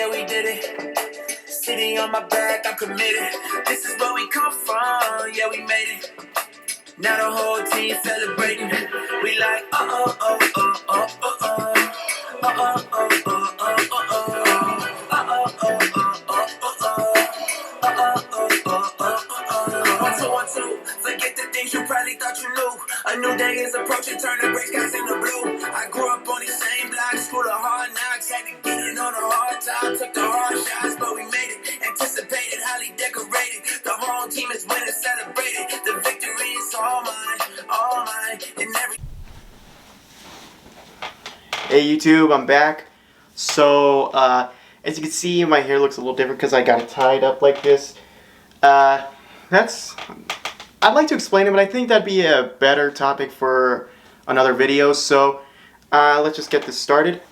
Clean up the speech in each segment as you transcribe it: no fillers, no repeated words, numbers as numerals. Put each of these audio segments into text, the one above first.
yeah, we did it. City on my back, I'm committed. This is where we come from, yeah, we made it. Now the whole team celebrating. We like, oh, oh, oh, oh, oh, oh. Oh, oh, oh, oh, oh, oh, oh. Oh, oh, oh, oh, oh, oh, oh. Oh, oh, oh, oh, oh. 1, 2, 1, 2. Forget the things you probably thought you knew. A new day is approaching, turn the gray skies into blue. I grew up on these same blocks, school of hard knocks. Had to get it on a hard time, took the hard shots, but we made it. Anticipated, highly decorated. The whole team is winning, celebrated. The victory is all mine, and every. Hey YouTube, I'm back. So, as you can see, my hair looks a little different because I got it tied up like this. I'd like to explain it, but I think that'd be a better topic for another video. So, let's just get this started.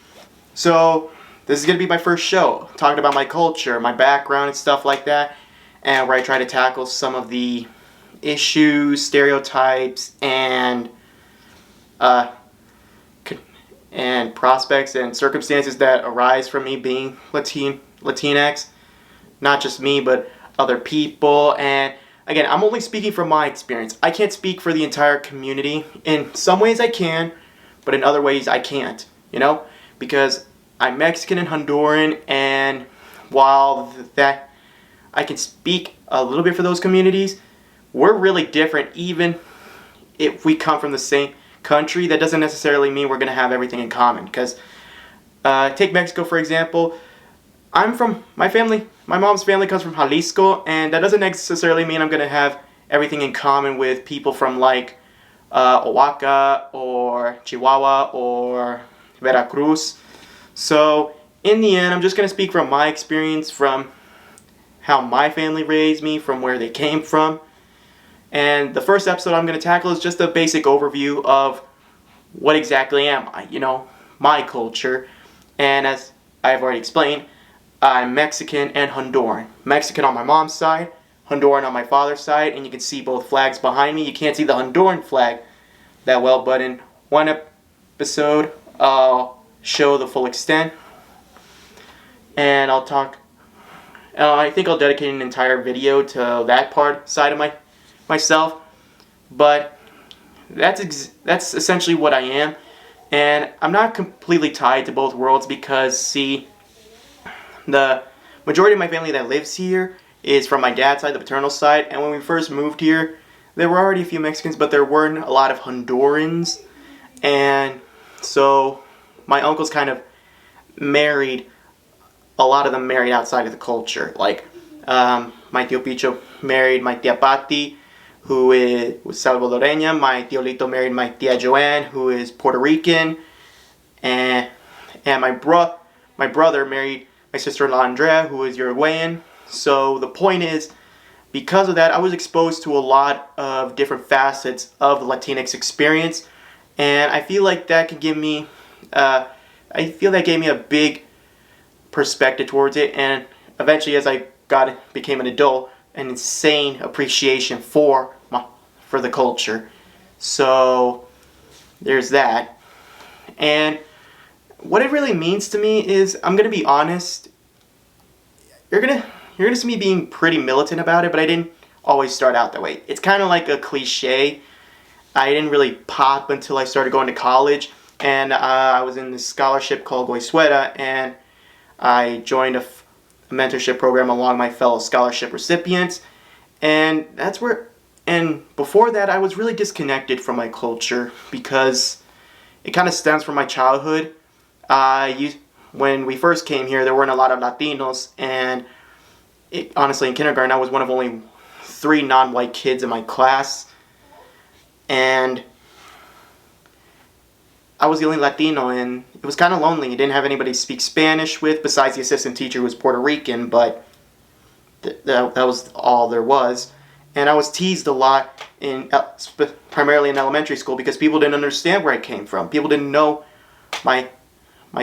So, this is going to be my first show, talking about my culture, my background and stuff like that, and where I try to tackle some of the issues, stereotypes, and prospects and circumstances that arise from me being Latinx. Not just me, but other people. And again, I'm only speaking from my experience. I can't speak for the entire community. In some ways I can, but in other ways I can't, you know? Because I'm Mexican and Honduran, and while that I can speak a little bit for those communities, we're really different. Even if we come from the same country, that doesn't necessarily mean we're going to have everything in common. Because take Mexico for example. My mom's family comes from Jalisco, and that doesn't necessarily mean I'm going to have everything in common with people from like Oaxaca or Chihuahua or Veracruz. So in the end, I'm just going to speak from my experience, from how my family raised me, from where they came from. And the first episode I'm going to tackle is just a basic overview of what exactly am I, you know, my culture. And as I've already explained, I'm Mexican and Honduran. Mexican on my mom's side, Honduran on my father's side, and you can see both flags behind me. You can't see the Honduran flag that well, but in one episode I'll show the full extent. And I'll talk, I think I'll dedicate an entire video to that side of myself, but that's essentially what I am. And I'm not completely tied to both worlds because, see, the majority of my family that lives here is from my dad's side, the paternal side, and when we first moved here, there were already a few Mexicans, but there weren't a lot of Hondurans, and so my uncles kind of married, a lot of them married outside of the culture. Like, my Tio Picho married my Tia Pati, who was Salvadoreña. My Tio Lito married my Tia Joanne, who is Puerto Rican. And my brother married my sister-in-law Andrea, who is Uruguayan. So the point is, because of that, I was exposed to a lot of different facets of the Latinx experience. And I feel like that could give me, gave me a big perspective towards it. And eventually, as I became an adult, an insane appreciation for the culture. So there's that. And what it really means to me is, I'm gonna be honest, you're gonna see me being pretty militant about it, but I didn't always start out that way. It's kind of like a cliche. I didn't really pop until I started going to college, and I was in this scholarship called Goizueta, and I joined a mentorship program along my fellow scholarship recipients, and before that I was really disconnected from my culture because it kind of stems from my childhood. When we first came here, there weren't a lot of Latinos, and honestly in kindergarten I was one of only 3 non-white kids in my class, and I was the only Latino, and it was kind of lonely. You didn't have anybody to speak Spanish with besides the assistant teacher who was Puerto Rican, but that was all there was. And I was teased a lot, primarily in elementary school, because people didn't understand where I came from. People didn't know my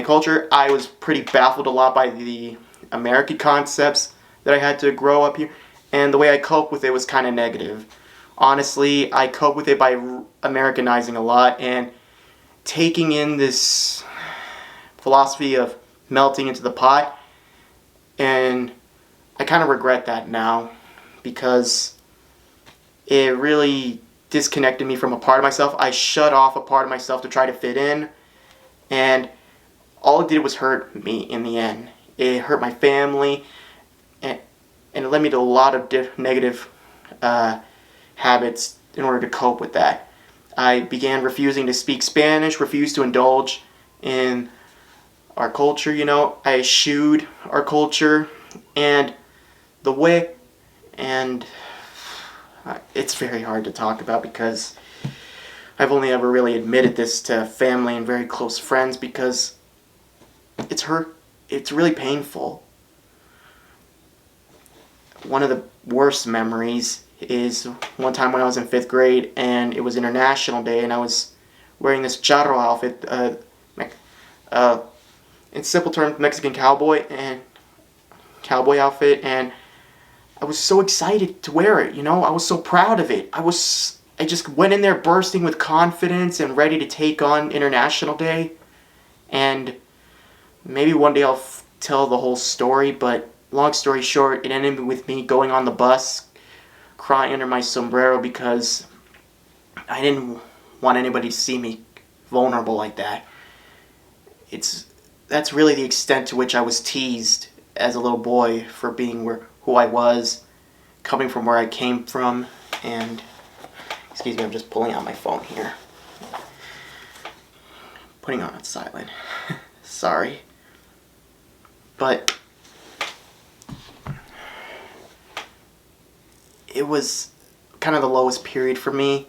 culture. I was pretty baffled a lot by the American concepts that I had to grow up here, and the way I coped with it was kind of negative. Honestly, I coped with it by Americanizing a lot and taking in this philosophy of melting into the pot. And I kind of regret that now because it really disconnected me from a part of myself. I shut off a part of myself to try to fit in, and all it did was hurt me in the end. It hurt my family, and it led me to a lot of negative habits in order to cope with that. I began refusing to speak Spanish, refused to indulge in our culture, I eschewed our culture, and the way, and it's very hard to talk about because I've only ever really admitted this to family and very close friends because it's really painful. One of the worst memories is one time when I was in 5th grade and it was International Day and I was wearing this charro outfit, in simple terms, Mexican cowboy outfit, and I was so excited to wear it, I was so proud of it. I just went in there bursting with confidence and ready to take on International Day, and maybe one day I'll tell the whole story, but long story short, it ended with me going on the bus, crying under my sombrero because I didn't want anybody to see me vulnerable like that. That's really the extent to which I was teased as a little boy for being who I was, coming from where I came from, and excuse me, I'm just pulling out my phone here. Putting on it silent. Sorry. But it was kind of the lowest period for me,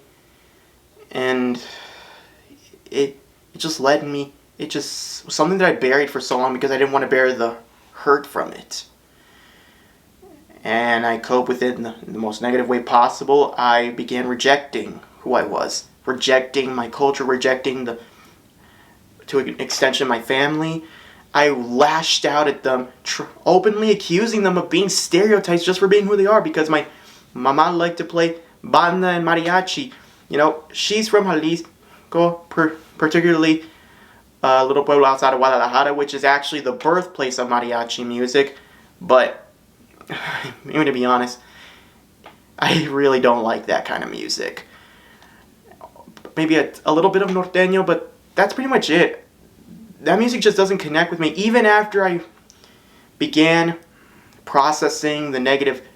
and it just led me, it just was something that I buried for so long because I didn't want to bear the hurt from it. And I coped with it in the most negative way possible. I began rejecting who I was, rejecting my culture, rejecting to an extension, my family. I lashed out at them, openly accusing them of being stereotypes just for being who they are because my mama liked to play banda and mariachi. She's from Jalisco, particularly a little pueblo outside of Guadalajara, which is actually the birthplace of mariachi music. But, even to be honest, I really don't like that kind of music. Maybe a little bit of norteño, but that's pretty much it. That music just doesn't connect with me. Even after I began processing the negative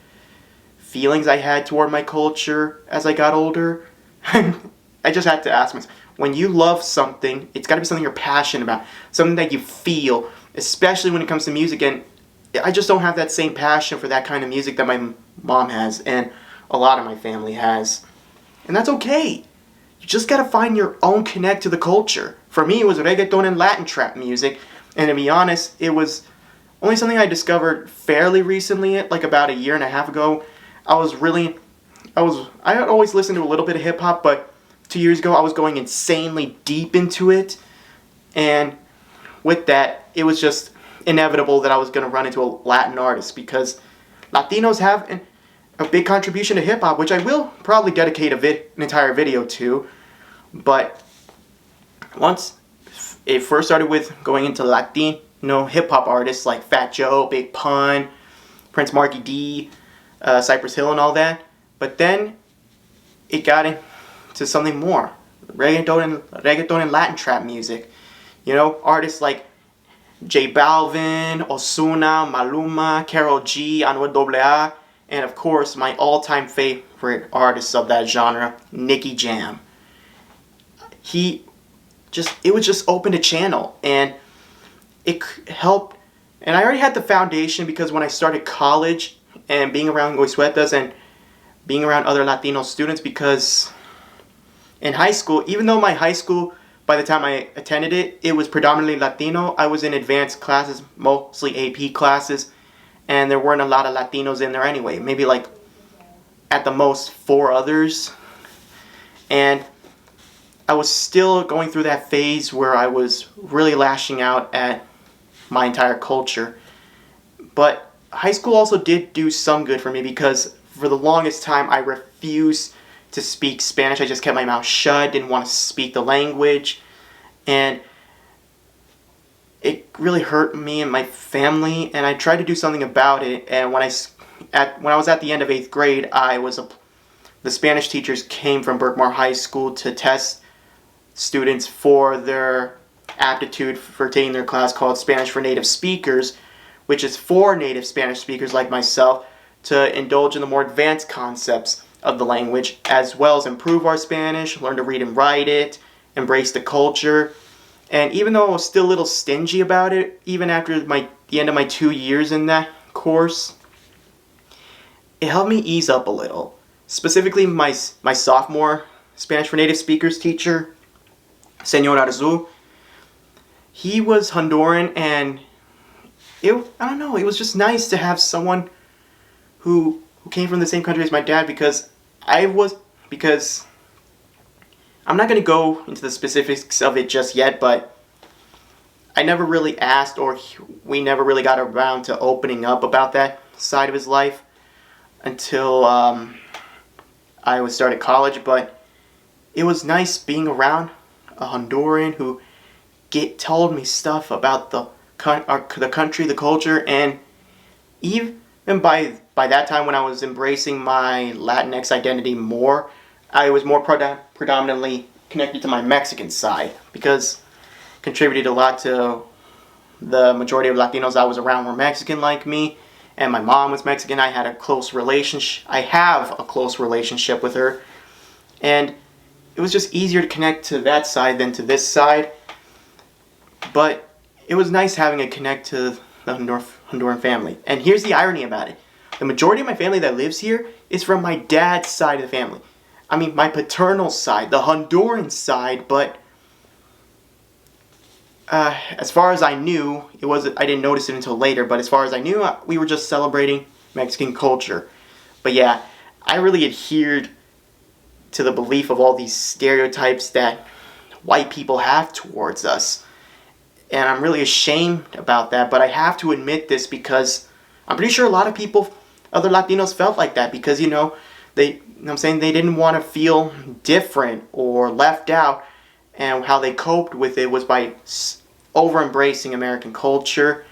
feelings I had toward my culture as I got older, I just had to ask myself, when you love something, it's got to be something you're passionate about, something that you feel, especially when it comes to music. And I just don't have that same passion for that kind of music that my mom has and a lot of my family has. And that's okay. You just got to find your own connect to the culture. For me, it was reggaeton and Latin trap music. And to be honest, it was only something I discovered fairly recently, like about a year and a half ago. I had always listened to a little bit of hip hop, but 2 years ago I was going insanely deep into it. And with that, it was just inevitable that I was going to run into a Latin artist because Latinos have a big contribution to hip hop, which I will probably dedicate an entire video to. But once it first started with going into Latino hip hop artists like Fat Joe, Big Pun, Prince Marky D, Cypress Hill and all that. But then it got into something more. Reggaeton and Latin trap music. Artists like J Balvin, Ozuna, Maluma, Karol G, Anuel AA, and of course my all-time favorite artist of that genre, Nicky Jam. It was just opened a channel, and it helped. And I already had the foundation because when I started college and being around Goizuetas and being around other Latino students, because in high school, even though my high school, by the time I attended it, it was predominantly Latino, I was in advanced classes, mostly AP classes, and there weren't a lot of Latinos in there anyway, maybe like at the most 4 others. And I was still going through that phase where I was really lashing out at my entire culture. But high school also did do some good for me because for the longest time I refused to speak Spanish. I just kept my mouth shut, didn't want to speak the language. And it really hurt me and my family, and I tried to do something about it. And when I was at the end of 8th grade, the Spanish teachers came from Berkmar High School to test students for their aptitude for taking their class called Spanish for Native Speakers, which is for native Spanish speakers like myself to indulge in the more advanced concepts of the language, as well as improve our Spanish, learn to read and write it, embrace the culture. And even though I was still a little stingy about it, even after the end of my 2 years in that course, it helped me ease up a little. Specifically, my sophomore Spanish for Native Speakers teacher, Senor Arzu, he was Honduran, and I don't know, it was just nice to have someone who came from the same country as my dad, because I'm not going to go into the specifics of it just yet, but I never really asked, or we never really got around to opening up about that side of his life until I was started college. But it was nice being around a Honduran who told me stuff about the country, the culture, and even by that time, when I was embracing my Latinx identity more, I was more predominantly connected to my Mexican side, because it contributed a lot to the majority of Latinos I was around were Mexican like me, and my mom was Mexican. I have a close relationship with her, and it was just easier to connect to that side than to this side. But it was nice having a connect to the Honduran family. And here's the irony about it. The majority of my family that lives here is from my dad's side of the family. I mean, my paternal side, the Honduran side, but as far as I knew, I didn't notice it until later, but as far as I knew, we were just celebrating Mexican culture. But yeah, I really adhered to the belief of all these stereotypes that white people have towards us. And I'm really ashamed about that, but I have to admit this because I'm pretty sure a lot of people, other Latinos, felt like that, because, they didn't want to feel different or left out, and how they coped with it was by over-embracing American culture.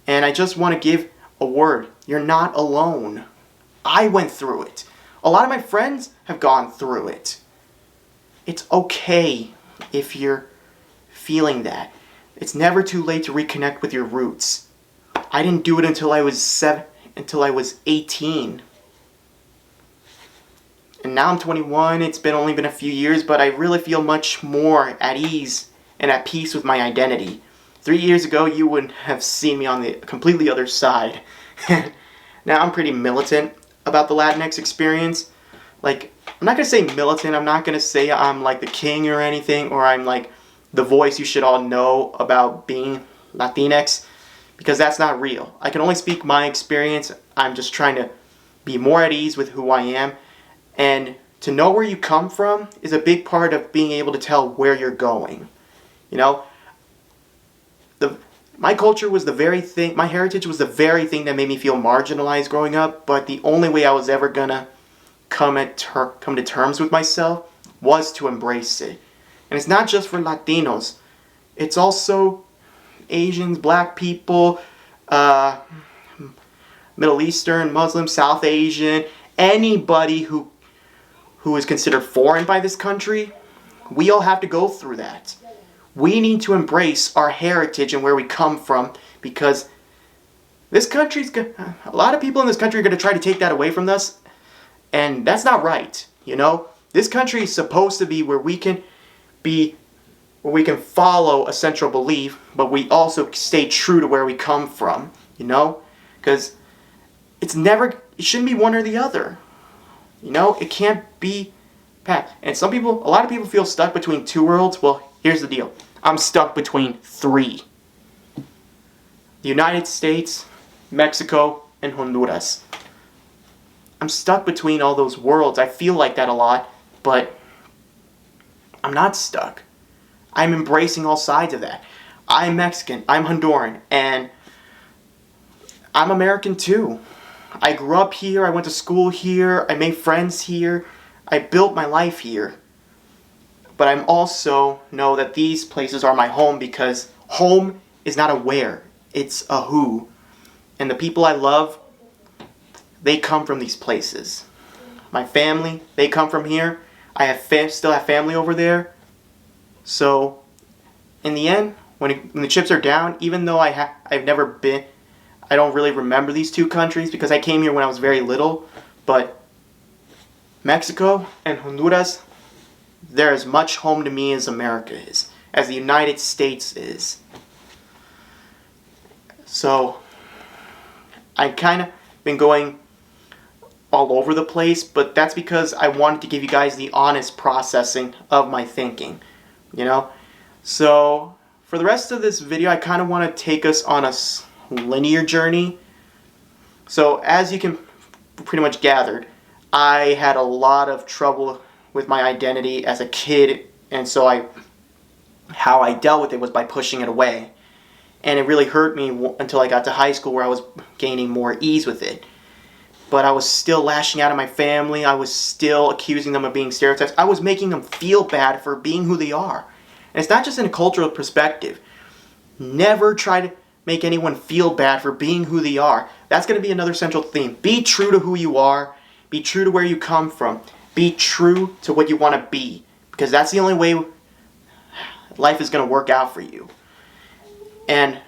And I just want to give a word. You're not alone. I went through it. A lot of my friends have gone through it. It's okay if you're feeling that. It's never too late to reconnect with your roots. I didn't do it until I was 18. And now I'm 21. It's only been a few years, but I really feel much more at ease and at peace with my identity. 3 years ago, you would have seen me on the completely other side. Now I'm pretty militant about the Latinx experience. Like, I'm not going to say militant. I'm not going to say I'm like the king or anything, or I'm like the voice you should all know about being Latinx, because that's not real. I can only speak my experience. I'm just trying to be more at ease with who I am. And to know where you come from is a big part of being able to tell where you're going. My culture was the very thing, my heritage was the very thing that made me feel marginalized growing up, but the only way I was ever gonna come to terms with myself was to embrace it. And it's not just for Latinos. It's also Asians, black people, Middle Eastern, Muslim, South Asian, anybody who is considered foreign by this country. We all have to go through that. We need to embrace our heritage and where we come from, because a lot of people in this country are going to try to take that away from us, and that's not right. This country is supposed to be where we can follow a central belief, but we also stay true to where we come from. Because it shouldn't be one or the other. It can't be packed. And a lot of people feel stuck between two worlds. Well, here's the deal. I'm stuck between three. The United States, Mexico, and Honduras. I'm stuck between all those worlds. I feel like that a lot, but I'm not stuck. I'm embracing all sides of that. I'm Mexican, I'm Honduran, and I'm American too. I grew up here, I went to school here, I made friends here, I built my life here. But I also know that these places are my home, because home is not a where, it's a who. And the people I love, they come from these places. My family, they come from here. I have still have family over there. So, in the end, when the chips are down, even though I've never been, I don't really remember these two countries because I came here when I was very little. But Mexico and Honduras, they're as much home to me as America is, as the United States is. So, I kind of been going all over the place, but that's because I wanted to give you guys the honest processing of my thinking, you know? So, for the rest of this video, I kind of want to take us on a linear journey. So, as you can pretty much gathered, I had a lot of trouble with my identity as a kid, and so how I dealt with it was by pushing it away. And it really hurt me until I got to high school, where I was gaining more ease with it. But I was still lashing out at my family. I was still accusing them of being stereotypes. I was making them feel bad for being who they are. And it's not just in a cultural perspective. Never try to make anyone feel bad for being who they are. That's going to be another central theme. Be true to who you are. Be true to where you come from. Be true to what you want to be. Because that's the only way life is going to work out for you. And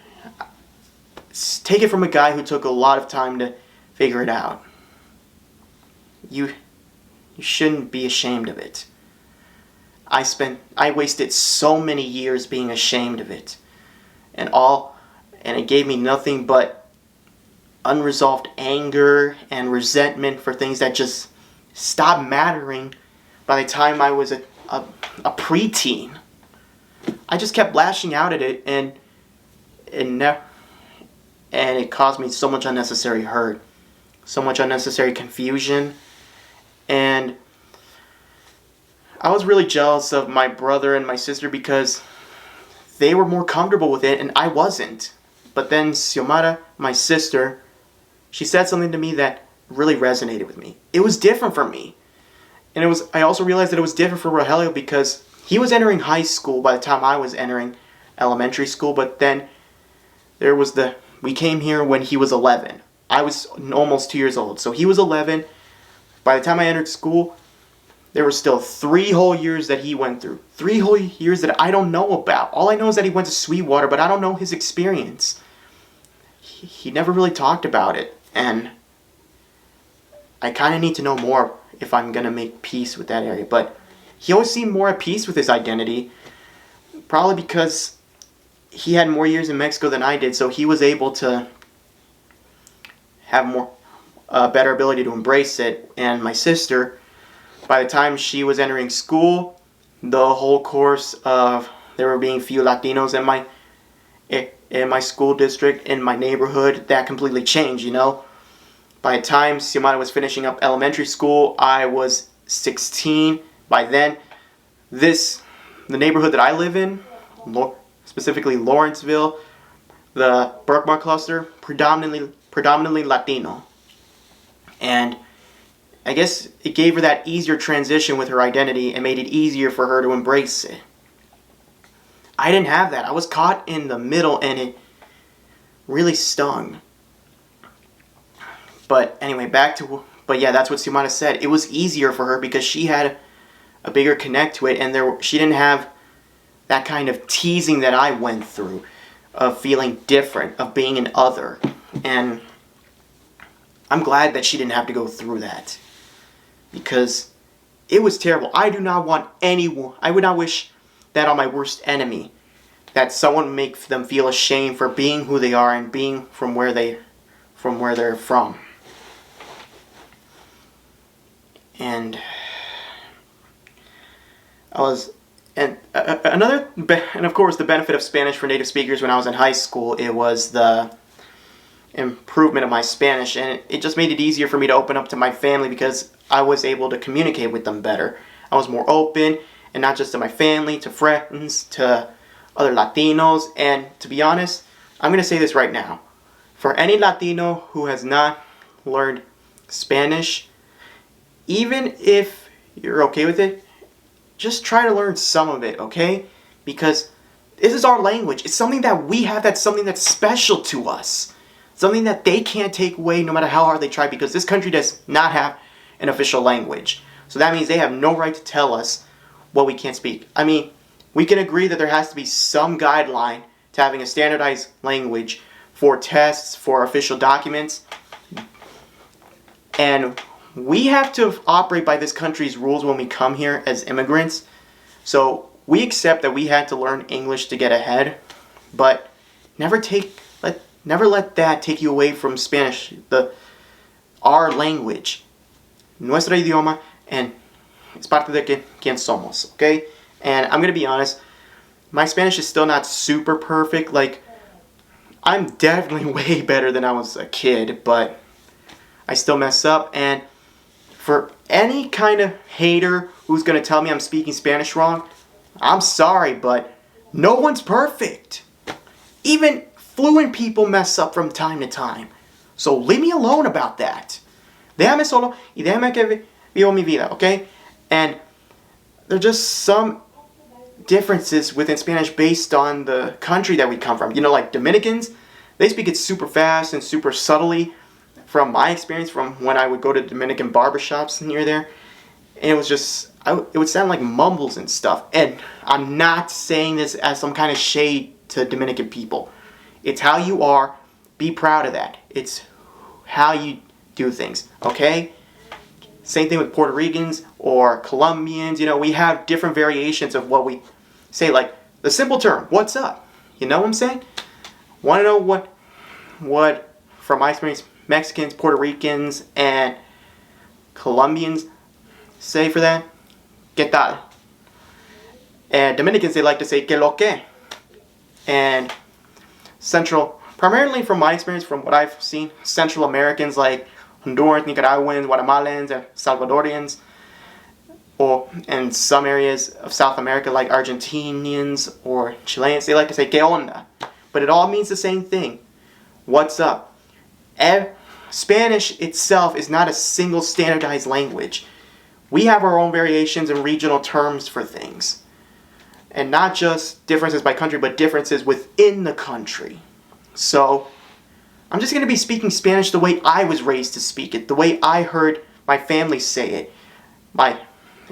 take it from a guy who took a lot of time to figure it out. You shouldn't be ashamed of it. I wasted so many years being ashamed of it. And it gave me nothing but unresolved anger and resentment for things that just stopped mattering by the time I was a preteen. I just kept lashing out at it, and it caused me so much unnecessary hurt, so much unnecessary confusion, and I was really jealous of my brother and my sister because they were more comfortable with it and I wasn't. But then Xiomara, my sister, she said something to me that really resonated with me. It was different for me. And I also realized that it was different for Rogelio because he was entering high school by the time I was entering elementary school, but then we came here when he was 11. I was almost 2 years old. So he was 11. By the time I entered school, there were still 3 whole years that he went through. 3 whole years that I don't know about. All I know is that he went to Sweetwater, but I don't know his experience. He never really talked about it. And I kind of need to know more if I'm going to make peace with that area. But he always seemed more at peace with his identity. Probably because he had more years in Mexico than I did, so he was able to have better ability to embrace it. And my sister, by the time she was entering school, the whole course of there were being few Latinos in my school district, in my neighborhood, that completely changed, you know. By the time Xiomara was finishing up elementary school, I was 16. By then, the neighborhood that I live in, specifically Lawrenceville, the Berkmar cluster, predominantly Latino. And I guess it gave her that easier transition with her identity and made it easier for her to embrace it. I didn't have that. I was caught in the middle and it really stung. But anyway, that's what Xiomara said. It was easier for her because she had a bigger connect to it, and she didn't have that kind of teasing that I went through of feeling different, of being an other. And I'm glad that she didn't have to go through that because it was terrible. I would not wish that on my worst enemy, that someone make them feel ashamed for being who they are and being from where they're from. And and of course the benefit of Spanish for native speakers when I was in high school, it was the improvement of my Spanish, and it just made it easier for me to open up to my family because I was able to communicate with them better. I was more open, and not just to my family, to friends, to other Latinos. And to be honest, I'm going to say this right now. For any Latino who has not learned Spanish, even if you're okay with it, just try to learn some of it, okay? Because This is our language. It's something that we have, that's something that's special to us. Something that they can't take away no matter how hard they try, because this country does not have an official language. So that means they have no right to tell us what we can't speak. I mean, we can agree that there has to be some guideline to having a standardized language for tests, for official documents. And we have to operate by this country's rules when we come here as immigrants. So we accept that we had to learn English to get ahead, but never let that take you away from Spanish, our language, nuestro idioma, and es parte de quien somos, okay? And I'm gonna be honest, my Spanish is still not super perfect. Like, I'm definitely way better than I was a kid, but I still mess up. And for any kind of hater who's gonna tell me I'm speaking Spanish wrong, I'm sorry, but no one's perfect. Even fluent people mess up from time to time. So leave me alone about that. Déjame solo y déjame que vivo mi vida, okay? And there are just some differences within Spanish based on the country that we come from. You know, like Dominicans, they speak it super fast and super subtly. From my experience, from when I would go to Dominican barbershops near there, and it was just, it would sound like mumbles and stuff. And I'm not saying this as some kind of shade to Dominican people. It's how you are. Be proud of that. It's how you do things, okay? Same thing with Puerto Ricans or Colombians. You know, we have different variations of what we say, like the simple term, what's up? You know what I'm saying? Want to know what, from my experience, Mexicans, Puerto Ricans, and Colombians say for that? ¿Qué tal? And Dominicans, they like to say, ¿qué lo que? And primarily from my experience, from what I've seen, Central Americans like Hondurans, Nicaraguans, Guatemalans, and Salvadorians, and some areas of South America like Argentinians or Chileans, they like to say, ¿qué onda? But it all means the same thing. What's up? Spanish itself is not a single standardized language. We have our own variations and regional terms for things. And not just differences by country, but differences within the country. So, I'm just going to be speaking Spanish the way I was raised to speak it, the way I heard my family say it,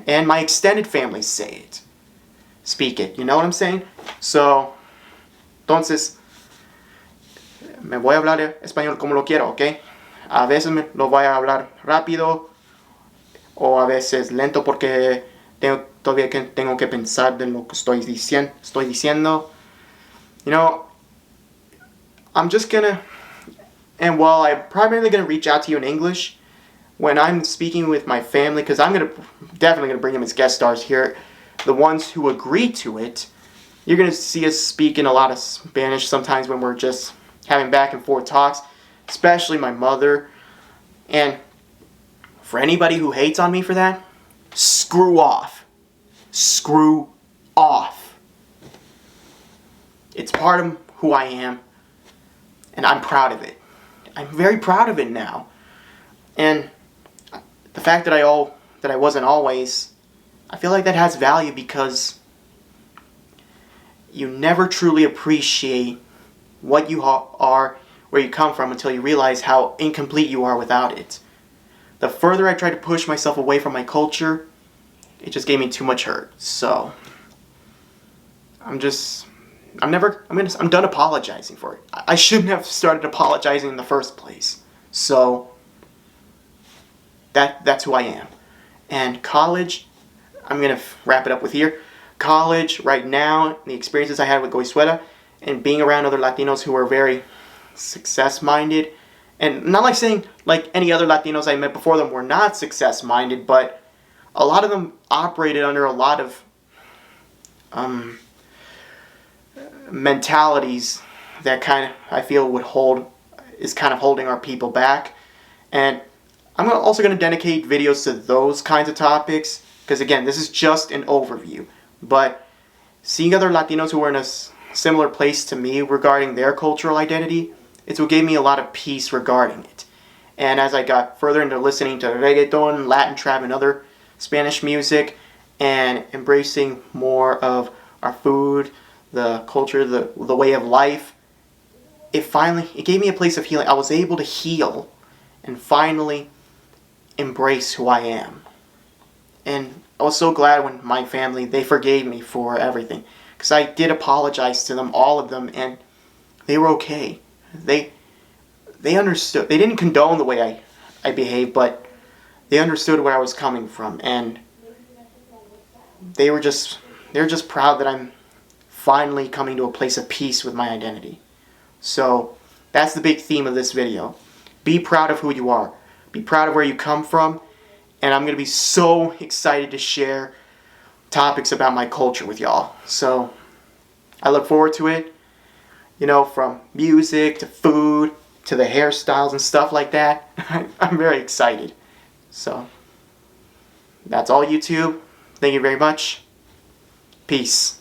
and my extended family speak it. You know what I'm saying? So, entonces, me voy a hablar español como lo quiero, ¿ok? A veces lo voy a hablar rápido o a veces lento porque todavía tengo que pensar de lo que estoy diciendo. You know, I'm just gonna, and while I'm primarily gonna reach out to you in English when I'm speaking with my family, because I'm definitely gonna bring them as guest stars here, the ones who agree to it. You're gonna see us speak in a lot of Spanish sometimes when we're just having back and forth talks, especially my mother. And for anybody who hates on me for that, screw off. Screw off. It's part of who I am, and I'm proud of it. I'm very proud of it now. And the fact that I wasn't always, I feel like that has value because you never truly appreciate what you are, where you come from, until you realize how incomplete you are without it. The further I try to push myself away from my culture, it just gave me too much hurt. So, I'm done apologizing for it. I shouldn't have started apologizing in the first place. So, that's who I am. And college, I'm going to wrap it up with here. College, right now, the experiences I had with Goizuela, and being around other Latinos who are very success-minded, and not like saying like any other Latinos I met before them were not success-minded, but a lot of them operated under a lot of mentalities that kind of, I feel, is kind of holding our people back. And I'm also going to dedicate videos to those kinds of topics, because again, this is just an overview. But seeing other Latinos who are in a similar place to me regarding their cultural identity, it's what gave me a lot of peace regarding it. And as I got further into listening to reggaeton, Latin trap, and other Spanish music, and embracing more of our food, the culture, the way of life, it gave me a place of healing. I was able to heal and finally embrace who I am. And I was so glad when my family, they forgave me for everything. Because I did apologize to them, all of them, and they were okay. They understood. They didn't condone the way I behaved, but they understood where I was coming from. And they're just proud that I'm finally coming to a place of peace with my identity. So that's the big theme of this video. Be proud of who you are. Be proud of where you come from. And I'm going to be so excited to share topics about my culture with y'all. So I look forward to it. You know, from music to food to the hairstyles and stuff like that. I'm very excited. So that's all, YouTube. Thank you very much. Peace.